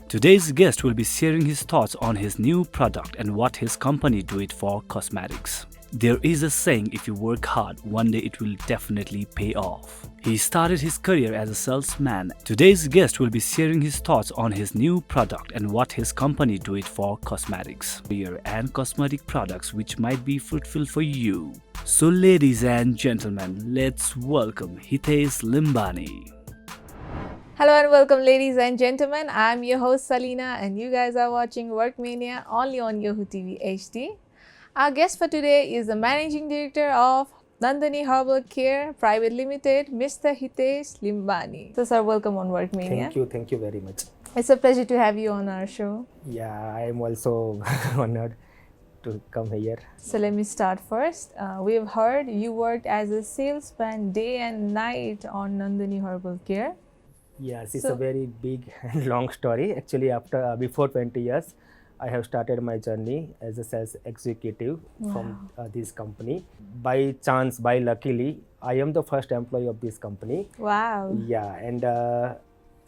Today's guest will be sharing his thoughts on his new product and what his company do it for cosmetics. There is a saying, if you work hard, one day it will definitely pay off. He started his career as a salesman. Today's guest will be sharing his thoughts on his new product and what his company do it for cosmetics, career and cosmetic products which might be fruitful for you. So ladies and gentlemen, let's welcome Hitesh Limbani. Hello and welcome, ladies and gentlemen. I'm your host Salina, and you guys are watching Workmania only on Yahoo TV HD. Our guest for today is the Managing Director of Nandini Herbal Care Private Limited, Mr. Hitesh Limbani. So, sir, welcome on Workmania. Thank you very much. It's a pleasure to have you on our show. Yeah, I am also honored to come here. So, let me start first. We've heard you worked as a salesman day and night on Nandini Herbal Care. Yes, it's a very big and long story. Actually, before 20 years, I have started my journey as a sales executive from this company. By chance, by luckily, I am the first employee of this company. Wow. Yeah, and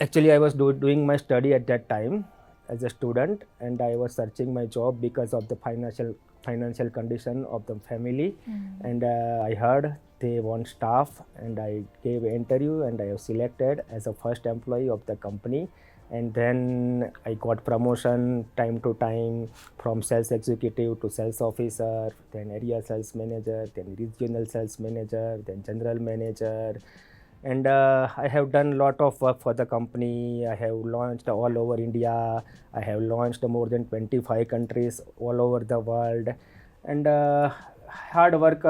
actually, I was doing my study at that time as a student, and I was searching my job because of the financial condition of the family. And I heard they want staff, and I gave an interview, and I was selected as a first employee of the company. And then I got promotion time to time from sales executive to sales officer, then area sales manager, then regional sales manager, then general manager. And I have done a lot of work for the company. I have launched all over India. I have launched more than 25 countries all over the world. And hard work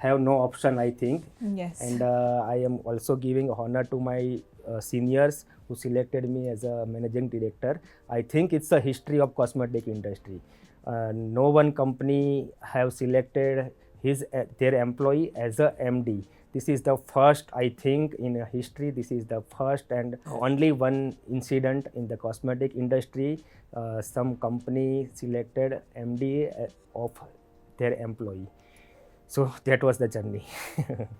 have no option, I think. Yes. And I am also giving honor to my seniors who selected me as a managing director. I think it's a history of cosmetic industry. No one company have selected their employee as a MD. This is the first, I think, in history. This is the first and only one incident in the cosmetic industry. Some company selected MD of their employee. So that was the journey.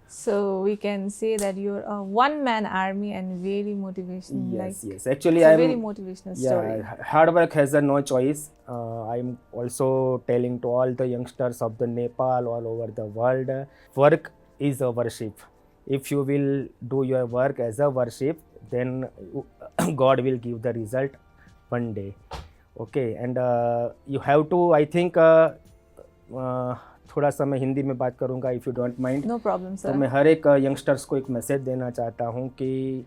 So we can say that you're a one-man army and very motivational. Yes. Actually, it's a I'm very motivational story. Yeah, hard work has no choice. I'm also telling to all the youngsters of the Nepal all over the world, work is a worship. If you will do your work as a worship, then God will give the result one day. Okay, and you have to, I think, थोड़ा सा मैं हिंदी में बात करूंगा, if you don't mind. No problem sir. तो मैं हर एक youngsters को एक मैसेज देना चाहता हूं कि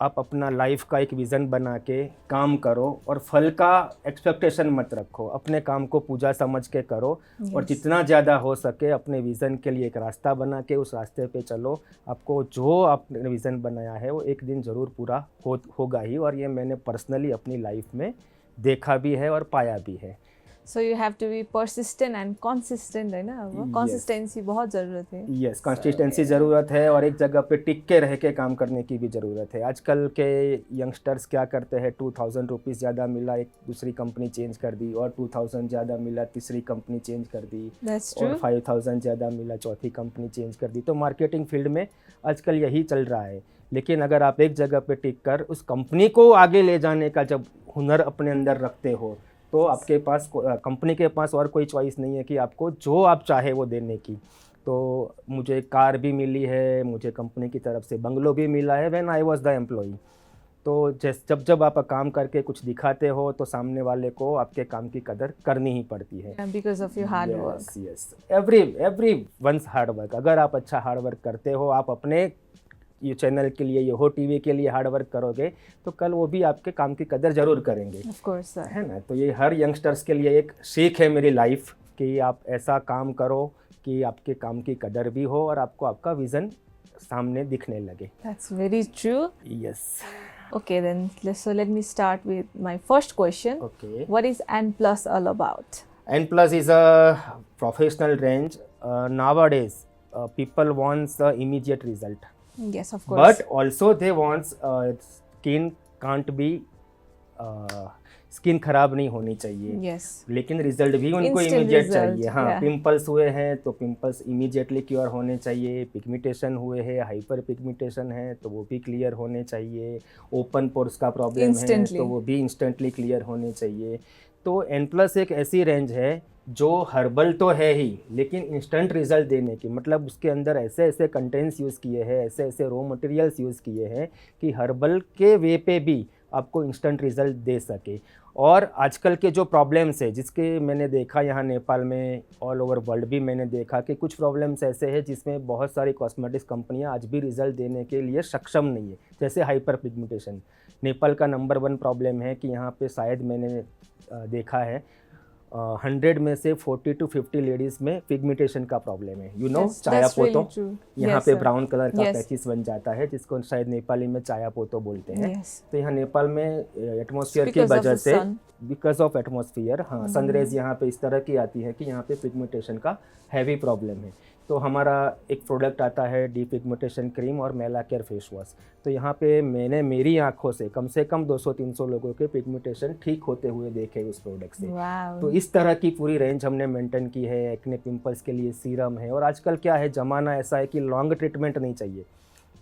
आप अपना लाइफ का एक विज़न बना के काम करो और फल का एक्सपेक्टेशन मत रखो. अपने काम को पूजा समझ के करो. और जितना ज़्यादा हो सके अपने विज़न के लिए एक रास्ता बना के उस रास्ते पे चलो. आपको जो आपने विज़न बनाया है वो एक दिन ज़रूर पूरा होगा ही. और ये मैंने पर्सनली अपनी लाइफ में देखा भी है और पाया भी है. So you have to be persistent and consistent, है ना? Consistency बहुत ज़रूरत है. Yes, consistency ज़रूरत है और एक जगह पे टिक के रह के काम करने की भी ज़रूरत है. आजकल के यंगस्टर्स क्या करते हैं, 2000 रुपीज़ ज़्यादा मिला एक दूसरी कंपनी चेंज कर दी, और 2000 ज़्यादा मिला तीसरी कंपनी चेंज कर दी, और 5000 ज़्यादा मिला चौथी कंपनी चेंज कर दी. तो मार्केटिंग फील्ड में आजकल यही चल रहा है. लेकिन अगर आप एक जगह पे टिक कर उस कंपनी को आगे ले जाने का जब हुनर अपने अंदर रखते हो, तो आपके पास कंपनी के पास और कोई चॉइस नहीं है कि आपको जो आप चाहे वो देने की. तो मुझे कार भी मिली है, मुझे कंपनी की तरफ से बंगलो भी मिला है when I was the employee. तो जब आप काम करके कुछ दिखाते हो तो सामने वाले को आपके काम की कदर करनी ही पड़ती है. Because of your hard work. Yes, every once hard work. अगर आप अच्छा हार्ड वर्क करते हो, आप अपने ये चैनल के लिए, Yahoo TV के लिए हार्ड वर्क करोगे, तो कल वो भी आपके काम की कदर ज़रूर करेंगे. Of course, sir. है ना. तो ये हर यंगस्टर्स के लिए एक सीख है मेरी लाइफ कि आप ऐसा काम करो कि आपके काम की कदर भी हो और आपको आपका विज़न सामने दिखने लगे. That's very true. Yes. Okay, then so let me start with my first question. Okay. What is N Plus all about? N Plus is a professional range. Nowadays, people want the immediate result. Yes, of course. But also they want skin can't be skin खराब नहीं होनी चाहिए, Yes. लेकिन result भी उनको Instant immediate result, चाहिए। हाँ, yeah. Pimples हुए हैं तो पिंपल्स इमीडिएटली क्लियर होने चाहिए, पिगमेंटेशन हुए हैं, हाइपर पिगमेंटेशन है तो वो भी क्लियर होने चाहिए, ओपन पोर्स का प्रॉब्लम है Instantly. तो वो भी इंस्टेंटली क्लियर होने चाहिए। तो N+ एक ऐसी रेंज है जो हर्बल तो है ही, लेकिन इंस्टेंट रिजल्ट देने की, मतलब उसके अंदर ऐसे ऐसे कंटेंट्स यूज़ किए हैं, ऐसे ऐसे रॉ मटेरियल्स यूज़ किए हैं कि हर्बल के वे पे भी आपको इंस्टेंट रिजल्ट दे सके। और आजकल के जो प्रॉब्लम्स है, जिसके मैंने देखा यहाँ नेपाल में, ऑल ओवर वर्ल्ड भी मैंने देखा कि कुछ प्रॉब्लम्स ऐसे हैं जिसमें बहुत सारी कॉस्मेटिक्स कंपनियाँ आज भी रिजल्ट देने के लिए सक्षम नहीं है। जैसे हाइपर पिगमेंटेशन नेपाल का नंबर 1 प्रॉब्लम है कि यहाँ पे शायद मैंने देखा है 100 में से 40 to 50 लेडीज़ में पिगमेंटेशन का प्रॉब्लम है। यू नो, Yes, चाया that's really पोतो, true. यहाँ Yes, पे sir. ब्राउन कलर का Yes. पैचिस बन जाता है, जिसको शायद नेपाली में चाया पोतो बोलते हैं। Yes. तो यहाँ नेपाल में एटमॉस्फेयर की Because of वजह the से, sun. बिकॉज ऑफ एटमॉस्फेयर, हाँ, सनरेज यहाँ पे इस तरह की आती है कि यहाँ पे पिगमेंटेशन का हैवी प्रॉब्लम है। तो हमारा एक प्रोडक्ट आता है डीपिगमेंटेशन क्रीम और मेला केयर फेस वॉश। तो यहाँ पे मैंने मेरी आंखों से कम 200-300 लोगों के पिगमेंटेशन ठीक होते हुए देखे उस प्रोडक्ट से। Wow. तो इस तरह की पूरी रेंज हमने मेंटेन की है। एक्ने पिंपल्स के लिए सीरम है, और आजकल क्या है, ज़माना ऐसा है कि लॉन्ग ट्रीटमेंट नहीं चाहिए,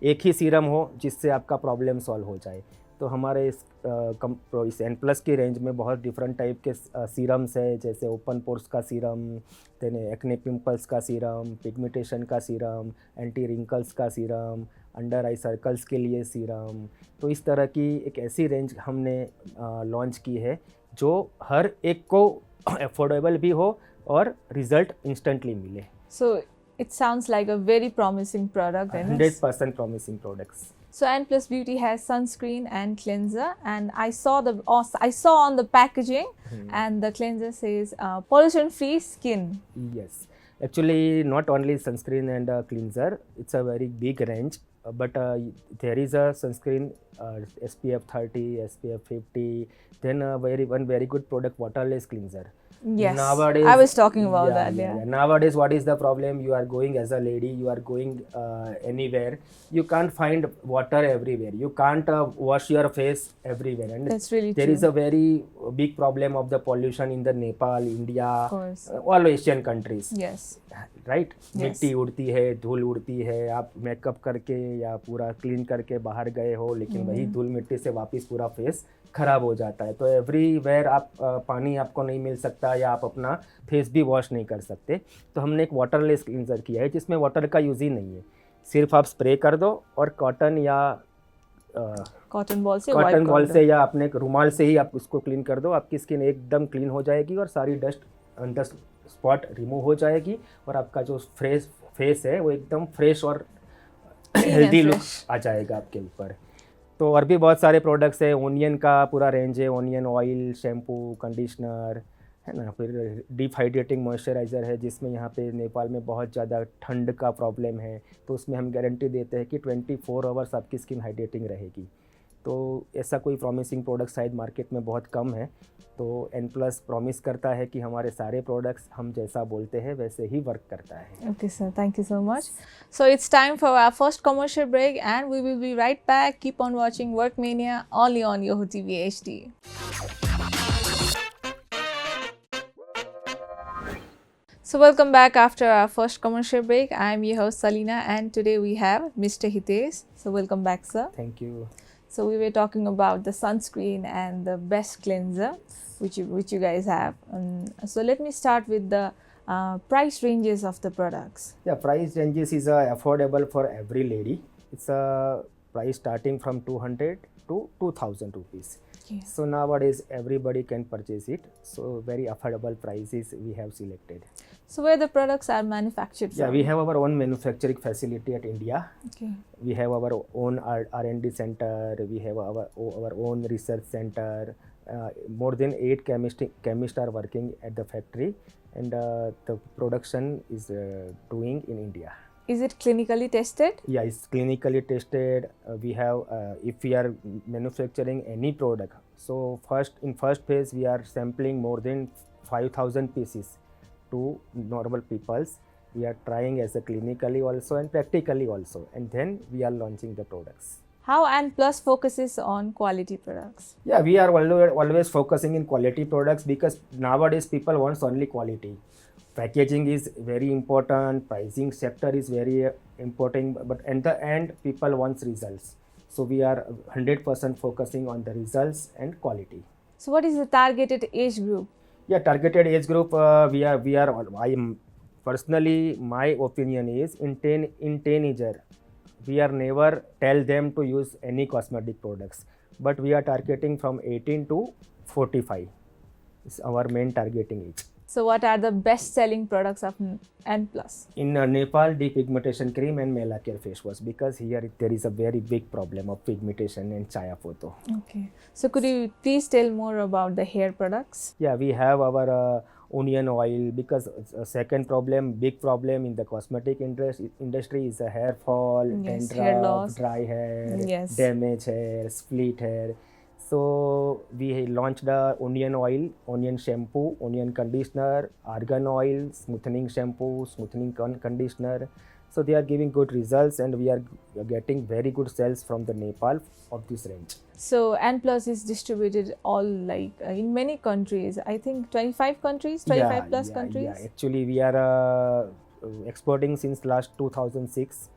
एक ही सीरम हो जिससे आपका प्रॉब्लम सॉल्व हो जाए। तो हमारे इस N+ की रेंज में बहुत डिफरेंट टाइप के सीरम्स है, जैसे ओपन पोर्स का सीरम, देन एक्ने पिंपल्स का सीरम, पिगमेंटेशन का सीरम, एंटी रिंकल्स का सीरम, अंडर आई सर्कल्स के लिए सीरम। तो इस तरह की एक ऐसी रेंज हमने लॉन्च की है जो हर एक को अफोर्डेबल भी हो और रिजल्ट इंस्टेंटली मिले। So it sounds like a very promising product. And 100% promising products. so N+ Beauty has sunscreen and cleanser, and I saw on the packaging, and the cleanser says pollution-free skin. Yes, actually not only sunscreen and cleanser, it's a very big range, but there is a sunscreen SPF 30, SPF 50, then one very good product, waterless cleanser. Yes, Nowadays, I was talking about that. Yeah. Nowadays, what is the problem? You are going as a lady, you are going anywhere, you can't find water everywhere, you can't wash your face everywhere, and That's really there true. is a very big problem of the pollution in the Nepal, India, Of course. all Asian countries. Yes. Right, Yes. मिट्टी उड़ती है, धूल उड़ती है, आप makeup करके या पूरा क्लीन करके बाहर गए हो, लेकिन वही धूल मिट्टी से वापस पूरा फेस खराब हो जाता है। तो एवरीवेयर आप पानी आपको नहीं मिल सकता, या आप अपना फेस भी वॉश नहीं कर सकते। तो हमने एक वाटरलेस क्लींजर किया है जिसमें वाटर का यूज़ ही नहीं है, सिर्फ आप स्प्रे कर दो और कॉटन या Cotton ball से कॉटन wipe बॉल कर से दो. या अपने रुमाल से ही आप उसको क्लीन कर दो, आपकी स्किन एकदम क्लीन हो जाएगी और सारी डस्ट स्पॉट रिमूव हो जाएगी, और आपका जो फेस है वो एकदम फ्रेश और हेल्दी लुक आ जाएगा आपके ऊपर। तो और भी बहुत सारे प्रोडक्ट्स है, ओनियन का पूरा रेंज है, ओनियन ऑयल, शैम्पू, कंडीशनर है ना, फिर डीप हाइड्रेटिंग मॉइस्चराइज़र है, जिसमें यहाँ पे नेपाल में बहुत ज़्यादा ठंड का प्रॉब्लम है, तो उसमें हम गारंटी देते हैं कि 24 आवर्स आपकी स्किन हाइड्रेटिंग रहेगी। तो ऐसा कोई प्रॉमिसिंग प्रोडक्ट शायद मार्केट में बहुत कम है। तो N+ प्रॉमिस करता है कि हमारे सारे प्रोडक्ट्स हम जैसा बोलते हैं वैसे ही वर्क करता है। Okay, sir. Thank you so much. So it's time for our first commercial break, and we will be right back. Keep on watching Workmania only on Yoho TV HD. So welcome back after our first commercial break. I am your host Salina, and today we have Mr. Hitesh. So welcome back, sir. Thank you. So we were talking about the sunscreen and the best cleanser, which you guys have. So let me start with the price ranges of the products. Yeah, price ranges is affordable for every lady. It's a price starting from 200 to 2000 rupees. Okay. So nowadays everybody can purchase it. So very affordable prices we have selected. So where the products are manufactured Yeah, from? we have our own manufacturing facility at India. Okay. We have our own R&D center. We have our own research center. More than 8 chemists are working at the factory, and the production is doing in India. Is it clinically tested? Yeah, it's clinically tested. We have, if we are manufacturing any product, so in first phase we are sampling more than 5,000 pieces to normal peoples. We are trying as a clinically also and practically also, and then we are launching the products. How N Plus focuses on quality products? Yeah, we are always focusing in quality products because nowadays people want only quality. Packaging is very important, pricing sector is very important, but at the end people want results. So we are 100% focusing on the results and quality. So, what is the targeted age group? Yeah, targeted age group, I am personally, my opinion is in teenager, we are never tell them to use any cosmetic products, but we are targeting from 18 to 45 is our main targeting age. So, what are the best selling products of N Plus? In Nepal, depigmentation cream and Melacare face wash, because here there is a very big problem of pigmentation and chaya photo. Okay. So, could you please tell more about the hair products? Yeah, we have our onion oil, because second problem, big problem in the cosmetic industry is hair fall, Yes, dandruff, hair loss. dry hair, Yes. damaged hair, split hair. So we launched the onion oil, onion shampoo, onion conditioner, argan oil, smoothing shampoo, smoothing conditioner. So they are giving good results, and we are getting very good sales from the Nepal of this range. So, N Plus is distributed all in many countries. I think 25 countries, 25 plus countries. Yeah, actually we are exporting since last 2006,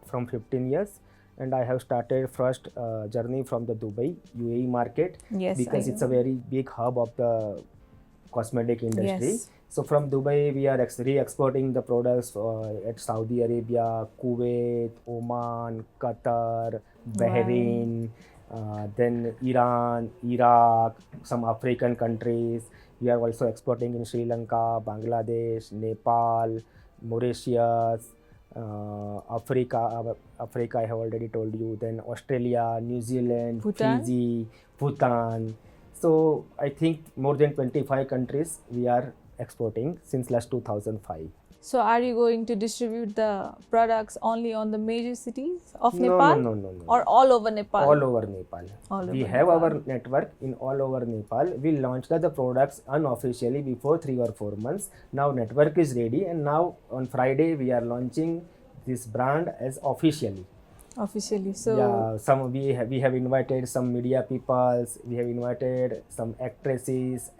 from 15 years. And I have started first journey from the Dubai, UAE market, Yes, because I it's a know. very big hub of the cosmetic industry. Yes. So from Dubai, we are re-exporting the products at Saudi Arabia, Kuwait, Oman, Qatar, Bahrain, then Iran, Iraq, some African countries. We are also exporting in Sri Lanka, Bangladesh, Nepal, Mauritius, Africa, I have already told you. Then Australia, New Zealand, Bhutan? Fiji, Bhutan. So I think more than 25 countries we are exporting since last 2005. So, are you going to distribute the products only on the major cities of No, Nepal? no. Or all over Nepal? All over Nepal. All We over have Nepal. our network in all over Nepal. We launched the products unofficially before 3 or 4 months. Now network is ready, and now on Friday we are launching this brand as officially. Officially. So, Yeah, some we have invited some media peoples. We have invited some actresses,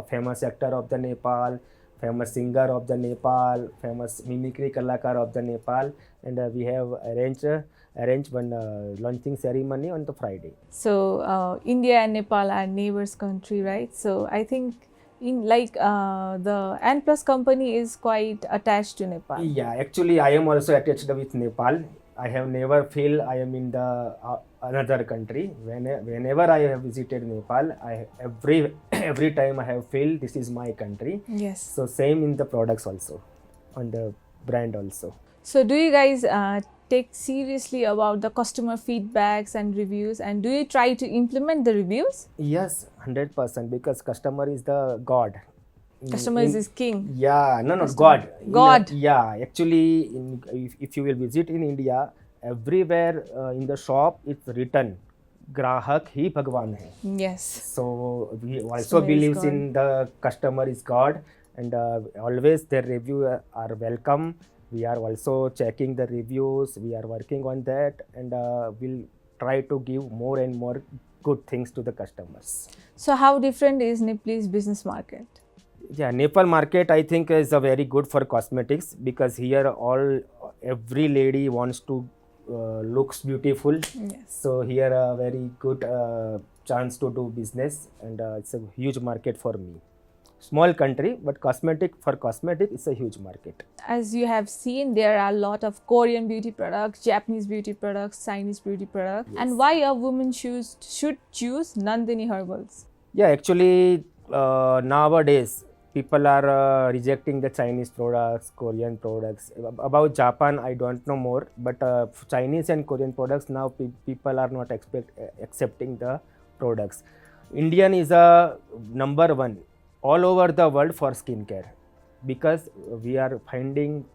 famous actor of the Nepal, famous singer of the Nepal, famous mimicry kalakar of the Nepal, and we have arranged one launching ceremony on the Friday. so India and Nepal are neighbors country, right? So, I think the N Plus company is quite attached to Nepal. Yeah, actually, I am also attached with Nepal. I have never feel I am in the another country. Whenever I have visited Nepal, every time I have feel this is my country. Yes. So same in the products also, on the brand also. So, do you guys take seriously about the customer feedbacks and reviews, and do you try to implement the reviews? Yes, 100%, because customer is the God. Customer is king. Yeah, no, God. God. Yeah, actually, if you will visit in India, everywhere in the shop it's written, Grahak hi Bhagwan hai. Yes. So we also Customer is believes God. in the customer is God, and always their review are welcome. We are also checking the reviews. We are working on that, and we'll try to give more and more good things to the customers. So, how different is Nepalese business market? Yeah, Nepal market I think is a very good for cosmetics, because here every lady wants to looks beautiful. Yes. So here a very good chance to do business, and it's a huge market for me. Small country, but cosmetic it's a huge market. As you have seen, there are a lot of Korean beauty products, Japanese beauty products, Chinese beauty products. And why a woman should choose Nandini Herbals? Yeah, actually nowadays people are rejecting the Chinese products, Korean products. About Japan, I don't know more, but Chinese and Korean products now people are not accepting the products. Indian is a number one all over the world for skincare, because we are finding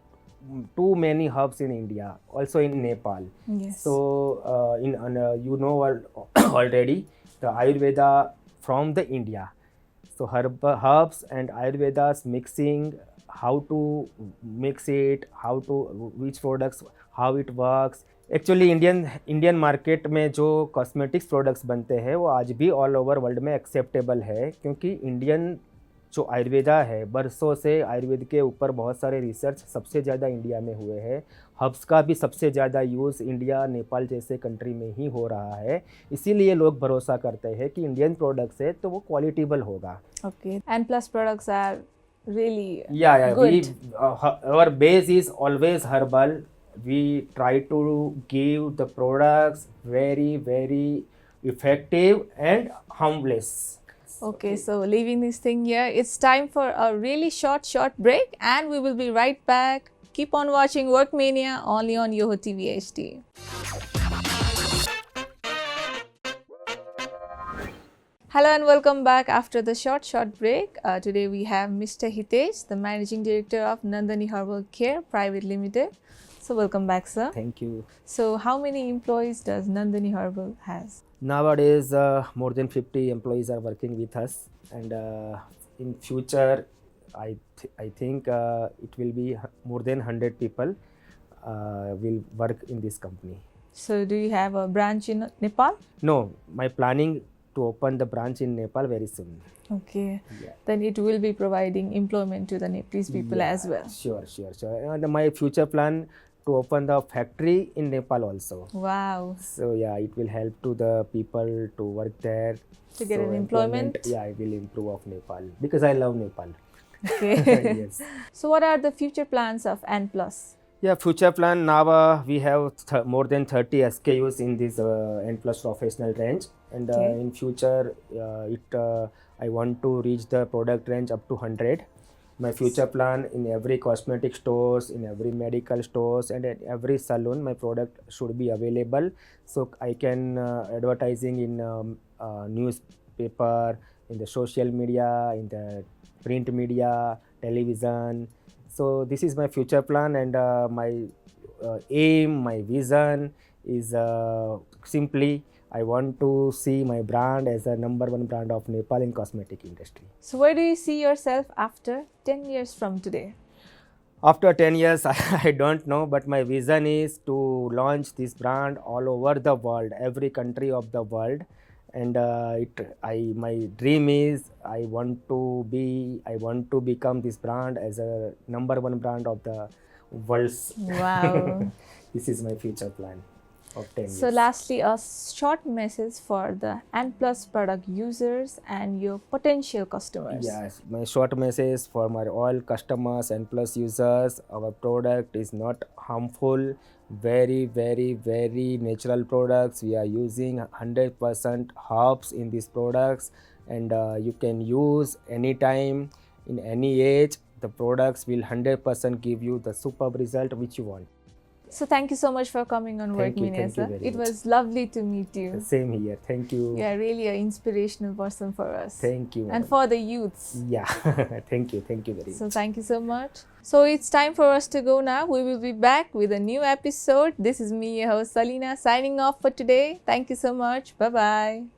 too many herbs in India, also in Nepal. Yes. So you know already the Ayurveda from the India. So herbs and Ayurvedas mixing how to mix it, which products, how it works. Actually Indian market में जो cosmetics products बनते हैं वो आज भी all over world में acceptable है, क्योंकि इंडियन जो आयुर्वेदा है, बरसों से आयुर्वेद के ऊपर बहुत सारे रिसर्च सबसे ज़्यादा इंडिया में हुए हैं। हर्ब्स का भी सबसे ज़्यादा यूज़ इंडिया, नेपाल जैसे कंट्री में ही हो रहा है, इसीलिए लोग भरोसा करते हैं कि इंडियन प्रोडक्ट्स है तो वो क्वालिटेबल होगा। Okay. And plus products are really Yeah, good. our base is always herbal. We try to give the products very, very effective and harmless. Okay, so leaving this thing here, it's time for a really short break, and we will be right back. Keep on watching Workmania only on Yoho TV HD. Hello and welcome back after the short break. Today we have Mr. Hitesh, the Managing Director of Nandani Herbal Care Private Limited. So welcome back, sir. Thank you. So how many employees does Nandani Herbal has? Nowadays, more than 50 employees are working with us, and in future, I think it will be more than 100 people will work in this company. So do you have a branch in Nepal? No, my planning to open the branch in Nepal very soon. Okay. Yeah. Then it will be providing employment to the Nepalese people as well. Sure. And my future plan to open the factory in Nepal also. Wow. So yeah, it will help to the people to work there. To get an employment. Yeah, it will improve of Nepal because I love Nepal. Okay. Yes. So what are the future plans of N+? Yeah, future plan now we have more than 30 SKUs in this N+ professional range, and Okay. in future I want to reach the product range up to 100. My future plan, in every cosmetic stores, in every medical stores, and at every salon, my product should be available, so I can advertising in newspaper, in the social media, in the print media, television. So this is my future plan, and my aim, my vision is simply I want to see my brand as a number one brand of Nepal in cosmetic industry. So where do you see yourself after 10 years from today? After 10 years, I don't know, but my vision is to launch this brand all over the world, every country of the world. And my dream is I want to become this brand as a number one brand of the world's. Wow. This is my future plan of 10 So years. lastly, a short message for the N+ product users and your potential customers. Yes, my short message for my all customers and plus users, our product is not harmful, very, very, very natural products. We are using 100% herbs in these products, and you can use anytime, in any age. The products will 100% give you the superb result which you want. So thank you so much for coming on Thank you, Workmania, thank you sir. very It much. was lovely to meet you. Same here. Thank you. You are really an inspirational person for us. Thank you. And for the youths. Yeah. Thank you very much. So thank you so much. So it's time for us to go now. We will be back with a new episode. This is me, your host Salina, signing off for today. Thank you so much. Bye-bye.